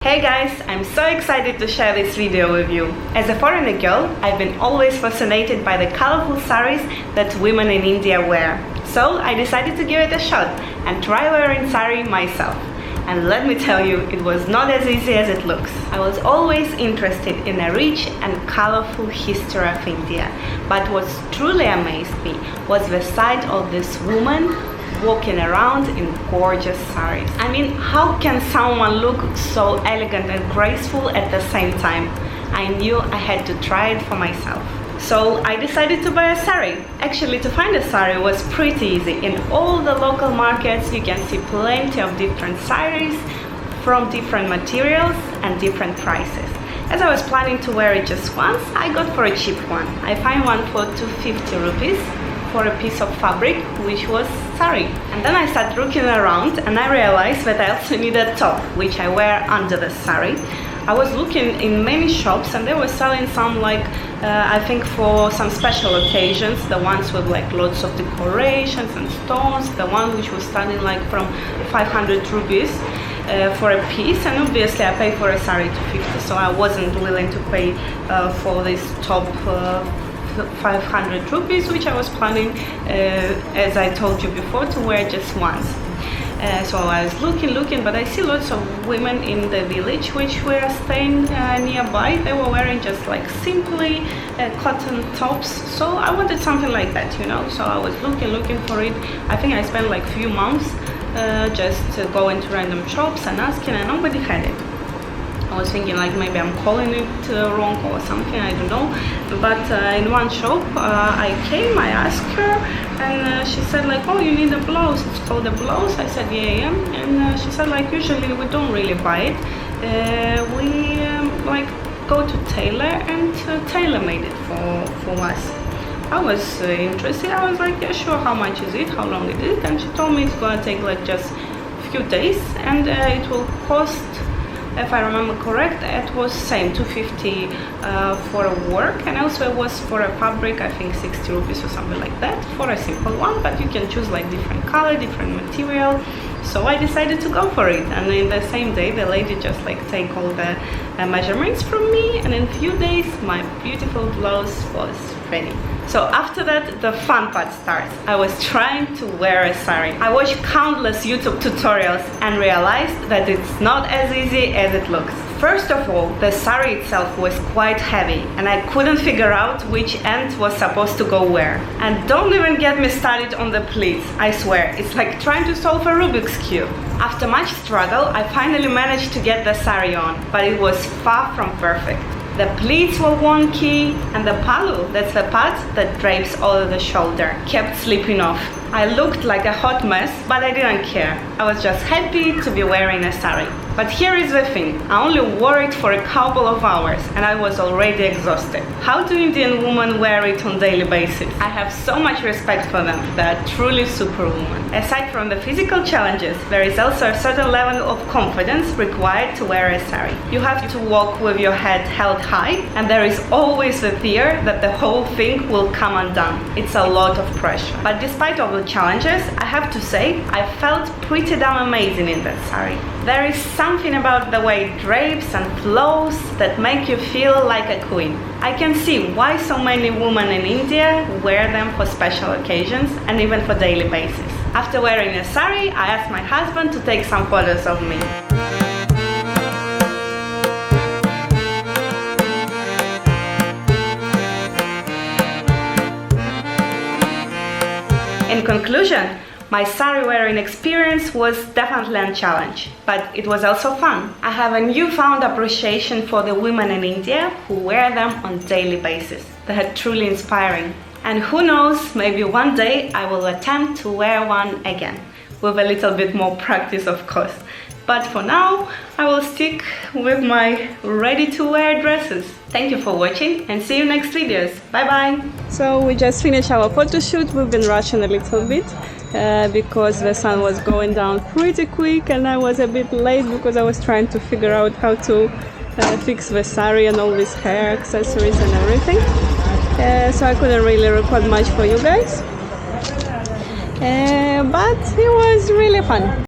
Hey guys, I'm so excited to share this video with you. As a foreigner girl, I've been always fascinated by the colorful sarees that women in India wear. So I decided to give it a shot and try wearing saree myself. And let me tell you, it was not as easy as it looks. I was always interested in a rich and colorful history of India. But what truly amazed me was the sight of this woman walking around in gorgeous sarees. I mean, how can someone look so elegant and graceful at the same time? I knew I had to try it for myself. So I decided to buy a saree. Actually, to find a saree was pretty easy. In all the local markets you can see plenty of different sarees from different materials and different prices. As I was planning to wear it just once, I got for a cheap one. I found one for 250 rupees for a piece of fabric, which was saree. And then I started looking around and I realized that I also need a top, which I wear under the saree. I was looking in many shops and they were selling some I think for some special occasions, the ones with like lots of decorations and stones, the one which was starting like from 500 rupees for a piece, and obviously I paid for a saree 250, so I wasn't willing to pay for this top 500 rupees, which I was planning, as I told you before, to wear just once. So I was looking, but I see lots of women in the village which were staying nearby. They were wearing just like simply cotton tops. So I wanted something like that, you know. So I was looking for it. I think I spent like few months just going to random shops and asking, and nobody had it. I was thinking like maybe I'm calling it wrong or something, I don't know. But in one shop I came, I asked her, and she said like, oh, you need a blouse, it's called a blouse. I said yeah, and she said like, usually we don't really buy it. We like go to tailor and tailor made it for us. I was interested. I was like, yeah, sure, how much is it, how long it is? And she told me it's gonna take like just a few days and it will cost, if I remember correct, it was same 250 for a work, and also it was for a fabric, I think 60 rupees or something like that for a simple one, but you can choose like different color, different material. So I decided to go for it, and in the same day the lady just like take all the measurements from me, and in a few days my beautiful blouse was ready. So after that, the fun part starts. I was trying to wear a saree. I watched countless YouTube tutorials and realized that it's not as easy as it looks. First of all, the saree itself was quite heavy and I couldn't figure out which end was supposed to go where. And don't even get me started on the pleats. I swear, it's like trying to solve a Rubik's Cube. After much struggle, I finally managed to get the saree on, but it was far from perfect. The pleats were wonky, and the pallu, that's the part that drapes all of the shoulder, kept slipping off. I looked like a hot mess, but I didn't care. I was just happy to be wearing a saree. But here is the thing, I only wore it for a couple of hours and I was already exhausted. How do Indian women wear it on a daily basis? I have so much respect for them, they are truly superwomen. Aside from the physical challenges, there is also a certain level of confidence required to wear a saree. You have to walk with your head held high, and there is always the fear that the whole thing will come undone. It's a lot of pressure. But despite all the challenges, I have to say, I felt pretty damn amazing in that saree. There is something about the way it drapes and flows that make you feel like a queen. I can see why so many women in India wear them for special occasions and even for daily basis. After wearing a saree, I asked my husband to take some photos of me. In conclusion, my saree wearing experience was definitely a challenge, but it was also fun. I have a newfound appreciation for the women in India who wear them on a daily basis. They are truly inspiring. And who knows, maybe one day I will attempt to wear one again, with a little bit more practice of course. But for now, I will stick with my ready-to-wear dresses. Thank you for watching and see you next videos. Bye bye! So we just finished our photo shoot. We've been rushing a little bit because the sun was going down pretty quick and I was a bit late because I was trying to figure out how to fix the saree and all these hair accessories and everything. So I couldn't really record much for you guys. But it was really fun.